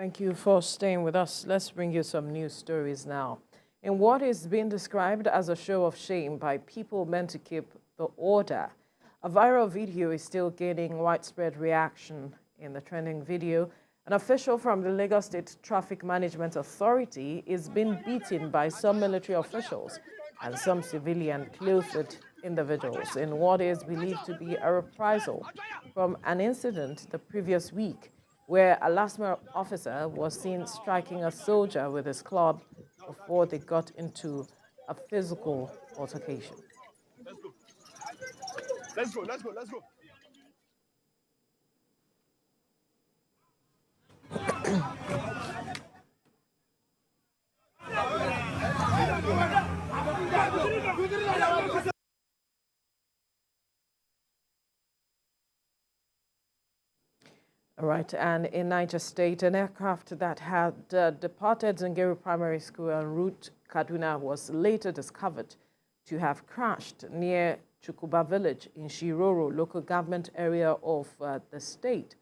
Thank you for staying with us. Let's bring you some news stories now. In what is being described as a show of shame by people meant to keep the order, a viral video is still gaining widespread reaction. In the trending video, an official from the Lagos State Traffic Management Authority is being beaten by some military officials and some civilian-clothed individuals in what is believed to be a reprisal from an incident the previous week where a LASMA officer was seen striking a soldier with his club before they got into a physical altercation. Let's go. All right, and in Niger State, an aircraft that had departed Zungeru Primary School en route Kaduna was later discovered to have crashed near Chukuba village in Shiroro, local government area of the state.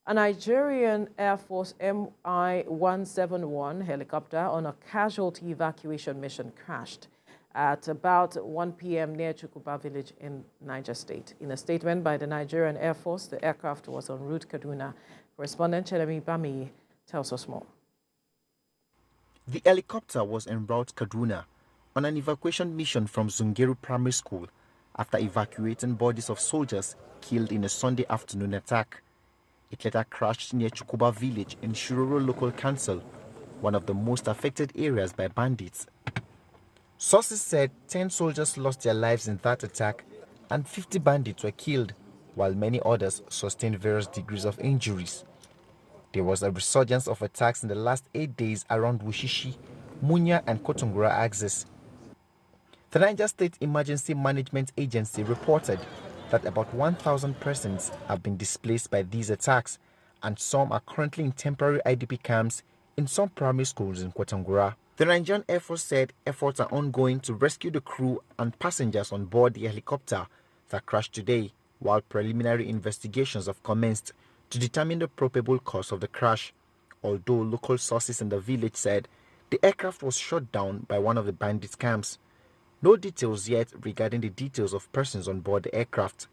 A Nigerian Air Force Mi-171 helicopter on a casualty evacuation mission crashed at about 1 p.m. near Chukuba village in Niger State. In a statement by the Nigerian Air Force, the aircraft was en route Kaduna. Correspondent Chelemi Bami tells us more. The helicopter was en route Kaduna on an evacuation mission from Zungeru Primary School after evacuating bodies of soldiers killed in a Sunday afternoon attack. It later crashed near Chukuba village in Shiroro Local Council, one of the most affected areas by bandits. Sources said 10 soldiers lost their lives in that attack and 50 bandits were killed, while many others sustained various degrees of injuries. There was a resurgence of attacks in the last 8 days around Wushishi, Munya and Kotungura axis. The Niger State Emergency Management Agency reported that about 1,000 persons have been displaced by these attacks, and some are currently in temporary IDP camps in some primary schools in Kotungura. The Nigerian Air Force said efforts are ongoing to rescue the crew and passengers on board the helicopter that crashed today, while preliminary investigations have commenced to determine the probable cause of the crash, although local sources in the village said the aircraft was shot down by one of the bandits' camps. No details yet regarding the details of persons on board the aircraft.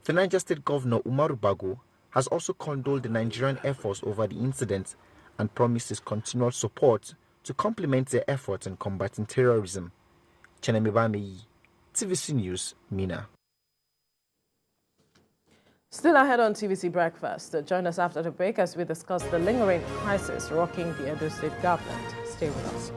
The Niger State Governor Umaru Bago has also condoled the Nigerian Air Force over the incident and promises continual support to complement their efforts in combating terrorism. Chenemibami, TVC News, Mina. Still ahead on TVC Breakfast. Join us after the break as we discuss the lingering crisis rocking the Edo State government. Stay with us.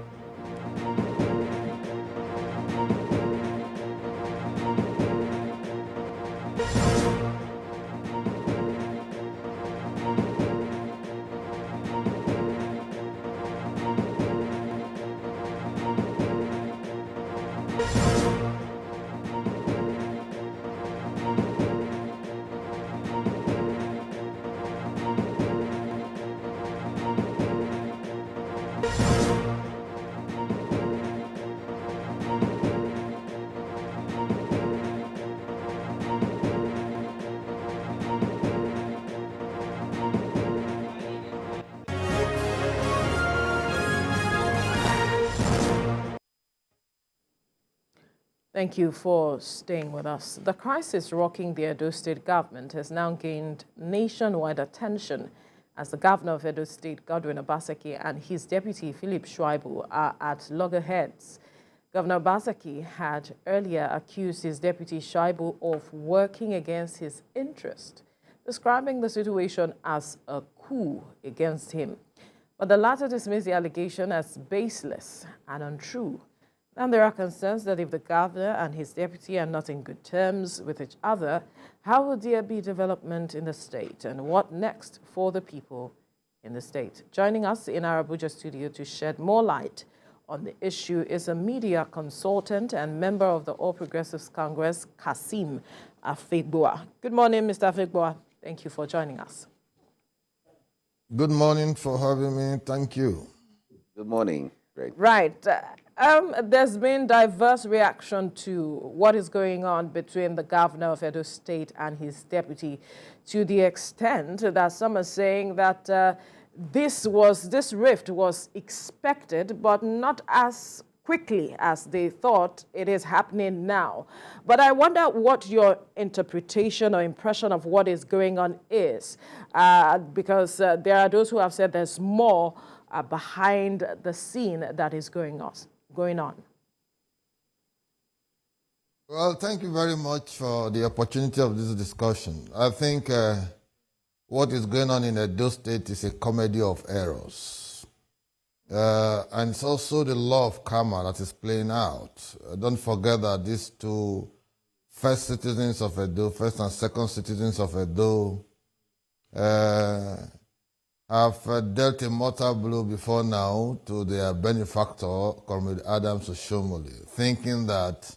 Thank you for staying with us. The crisis rocking the Edo State government has now gained nationwide attention as the governor of Edo State, Godwin Obaseki, and his deputy, Philip Shaibu, are at loggerheads. Governor Obaseki had earlier accused his deputy Shaibu of working against his interest, describing the situation as a coup against him. But the latter dismissed the allegation as baseless and untrue. And there are concerns that if the governor and his deputy are not in good terms with each other, how will there be development in the state and what next for the people in the state? Joining us in our Abuja studio to shed more light on the issue is a media consultant and member of the All Progressives Congress, Kassim Afegbua. Good morning, Mr. Afegbua. Thank you for joining us. Good morning for having me. Thank you. Good morning. Great. Right. There's been diverse reaction to what is going on between the governor of Edo State and his deputy, to the extent that some are saying that this rift was expected, but not as quickly as they thought. It is happening now. But I wonder what your interpretation or impression of what is going on is, because there are those who have said there's more behind the scene that is going on. Well, thank you very much for the opportunity of this discussion. I think what is going on in Edo State is a comedy of errors. And it's also the law of karma that is playing out. Don't forget that these two first citizens of Edo, first and second citizens of Edo, have dealt a mortal blow before now to their benefactor, Comrade Adams Oshomole, thinking that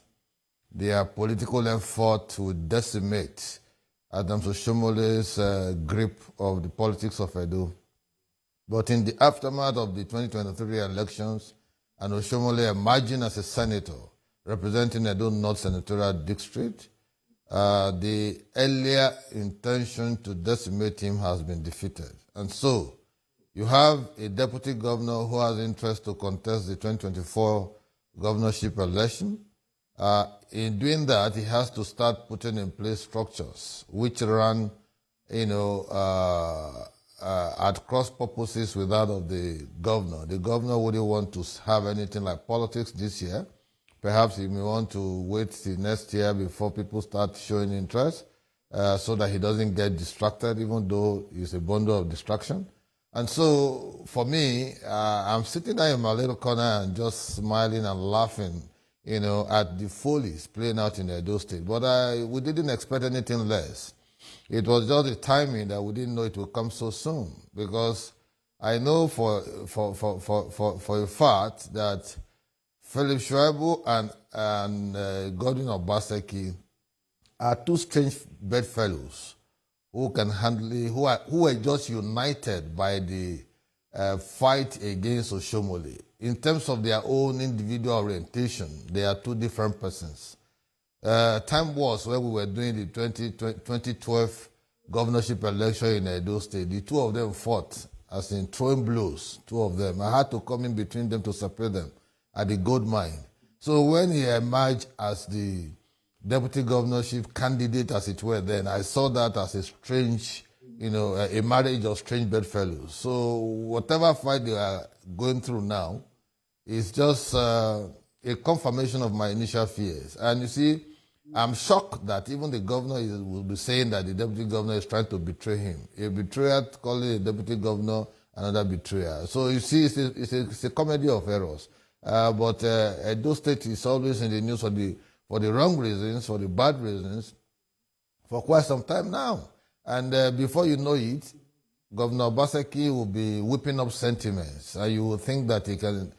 their political effort to decimate Adams Oshomole's grip of the politics of Edo. But in the aftermath of the 2023 elections, and Oshomole emerging as a senator representing Edo North Senatorial District, the earlier intention to decimate him has been defeated. And so, you have a deputy governor who has interest to contest the 2024 governorship election. In doing that, he has to start putting in place structures which run, at cross purposes with that of the governor. The governor wouldn't want to have anything like politics this year. Perhaps he may want to wait till next year before people start showing interest, so that he doesn't get distracted, even though he's a bundle of distraction. And so, for me, I'm sitting there in my little corner and just smiling and laughing, at the follies playing out in Edo State. But we didn't expect anything less. It was just the timing that we didn't know it would come so soon. Because I know for a fact that Philip Shaibu and Godwin Obaseki are two strange bedfellows who were just united by the fight against Oshomole. In terms of their own individual orientation, they are two different persons. Time was when we were doing the 2012 governorship election in Edo State. The two of them fought, as in throwing blows, two of them. I had to come in between them to separate them at the gold mine. So when he emerged as the deputy governorship candidate, as it were then, I saw that as a strange, a marriage of strange bedfellows. So whatever fight they are going through now is just a confirmation of my initial fears. And you see, I'm shocked that even the governor will be saying that the deputy governor is trying to betray him. A betrayer calling a deputy governor another betrayer. So you see, it's a comedy of errors. But Edo State is always in the news for the wrong reasons, for the bad reasons, for quite some time now. And before you know it, Governor Obaseki will be whipping up sentiments, and you will think that he can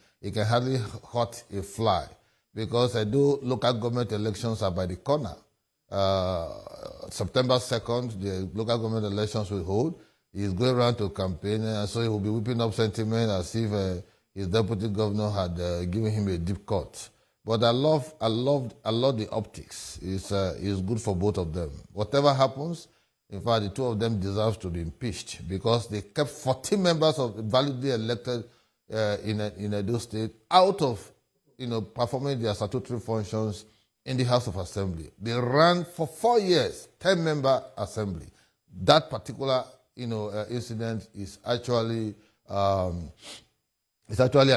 hardly hurt a fly, because Edo local government elections are by the corner. September 2nd, the local government elections will hold. He's going around to campaign, and so he will be whipping up sentiment as if his deputy governor had given him a deep cut. But I love the optics. It's good for both of them. Whatever happens, in fact, the two of them deserve to be impeached, because they kept 40 members of validly elected in Edo State out of performing their statutory functions in the House of Assembly. They ran for 4 years, 10-member assembly. That particular incident is actually an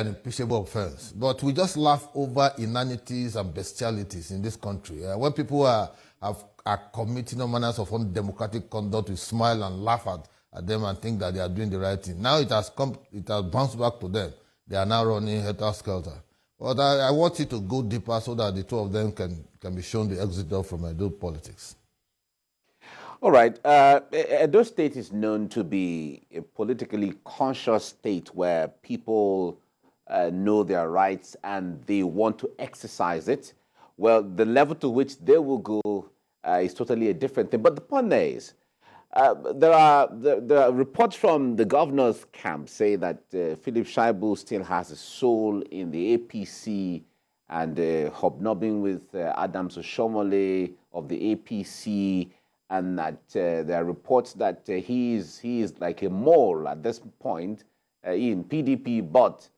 impeachable offense. But we just laugh over inanities and bestialities in this country. When people are committing all manners of undemocratic conduct, we smile and laugh at them and think that they are doing the right thing. Now it has bounced back to them. They are now running helter-skelter. But I want you to go deeper so that the two of them can be shown the exit door from Edo politics. All right. Edo State is known to be a politically conscious state where people know their rights and they want to exercise it. Well, the level to which they will go is totally a different thing. But the point is, there are reports from the governor's camp say that Philip Shaibu still has a soul in the APC and hobnobbing with Adams Oshomole of the APC and that there are reports that he is like a mole at this point in PDP, but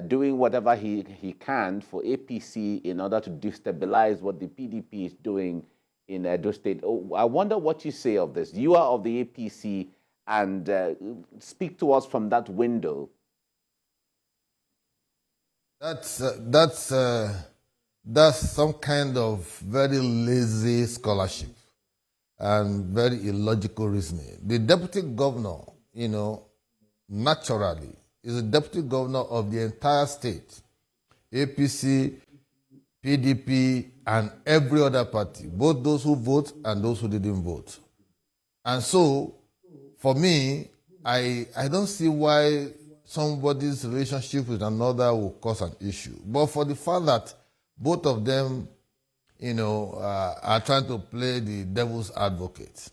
doing whatever he can for APC in order to destabilize what the PDP is doing in Edo State. Oh, I wonder what you say of this. You are of the APC, and speak to us from that window. That's some kind of very lazy scholarship and very illogical reasoning. The deputy governor, naturally, is the deputy governor of the entire state, APC, PDP, and every other party, both those who vote and those who didn't vote. And so, for me, I don't see why somebody's relationship with another will cause an issue. But for the fact that both of them, are trying to play the devil's advocate.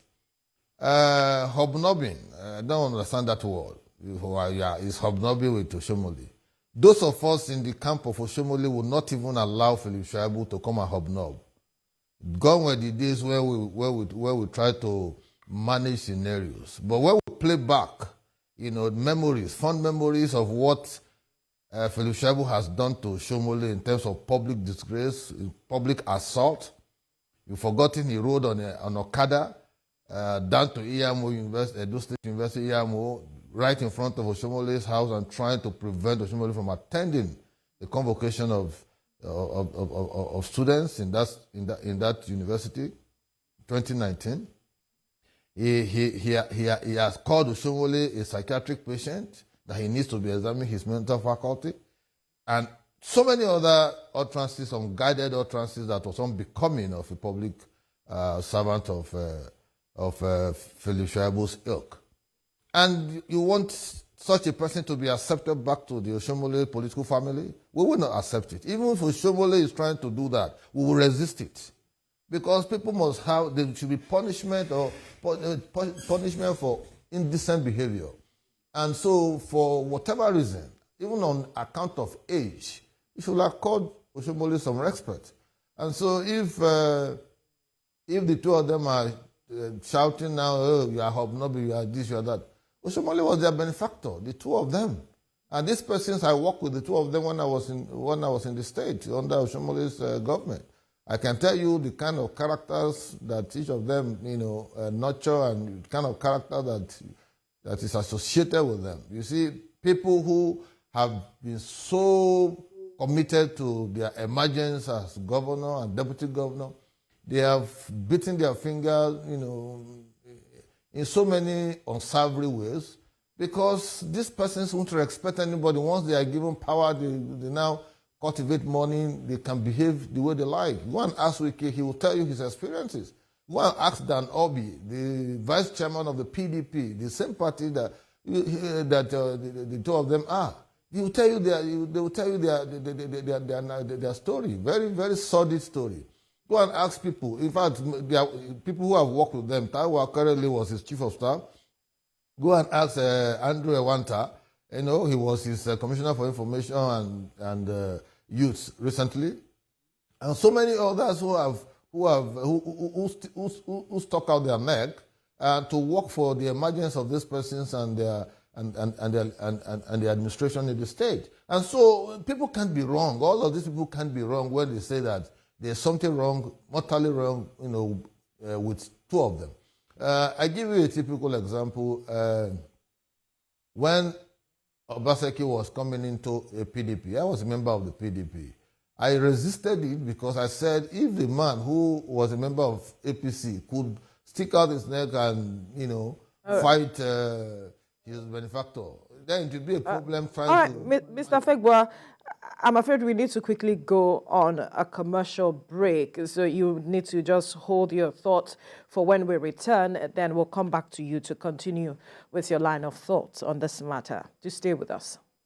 Hobnobbing, I don't understand that word. Is hobnobbing with Oshomole. Those of us in the camp of Oshomole will not even allow Philip Shaibu to come and hobnob. Gone were the days where we try to manage scenarios. But when we play back, memories, fond memories of what Philip Shaibu has done to Oshomole in terms of public disgrace, public assault. You've forgotten he rode on Okada down to EMO University, Edo State University, EMO, right in front of Oshomole's house and trying to prevent Oshomole from attending the convocation of students in that university, 2019. He has called Oshomole a psychiatric patient, that he needs to be examining his mental faculty, and so many other utterances, unguided utterances that was unbecoming of a public servant of Philip Shaibu's ilk. And you want such a person to be accepted back to the Oshomole political family? We will not accept it. Even if Oshomole is trying to do that, we will resist it. Because people must have, there should be punishment punishment for indecent behavior. And so, for whatever reason, even on account of age, you should accord Oshomole some respect. And so, if the two of them are shouting now, oh, you are hobnobbing, you are this, you are that, Oshomole was their benefactor, the two of them. And these persons, I worked with the two of them when I was in the state under Oshomole's government. I can tell you the kind of characters that each of them, nurture, and the kind of character that is associated with them. You see, people who have been so committed to their emergence as governor and deputy governor, they have beaten their fingers, in so many unsavory ways, because these persons won't respect anybody. Once they are given power, they now cultivate money, they can behave the way they like. Go and ask Wiki, he will tell you his experiences. Go and ask Dan Obi, the vice chairman of the PDP, the same party that the two of them are. They will tell you their story, very, very sordid story. Go and ask people. In fact, there are people who have worked with them. Taiwo currently was his chief of staff. Go and ask Andrew Ewanta. He was his commissioner for information and youth recently, and so many others who stuck out their neck to work for the emergence of these persons and the administration in the state. And so people can't be wrong. All of these people can't be wrong when they say that there's something wrong, mortally wrong, with two of them. I give you a typical example. When Obaseki was coming into a PDP, I was a member of the PDP. I resisted it because I said, if the man who was a member of APC could stick out his neck and, fight his benefactor, then it would be a problem trying to... Mr. Afegbua, I'm afraid we need to quickly go on a commercial break. So you need to just hold your thoughts for when we return. Then we'll come back to you to continue with your line of thoughts on this matter. Do stay with us.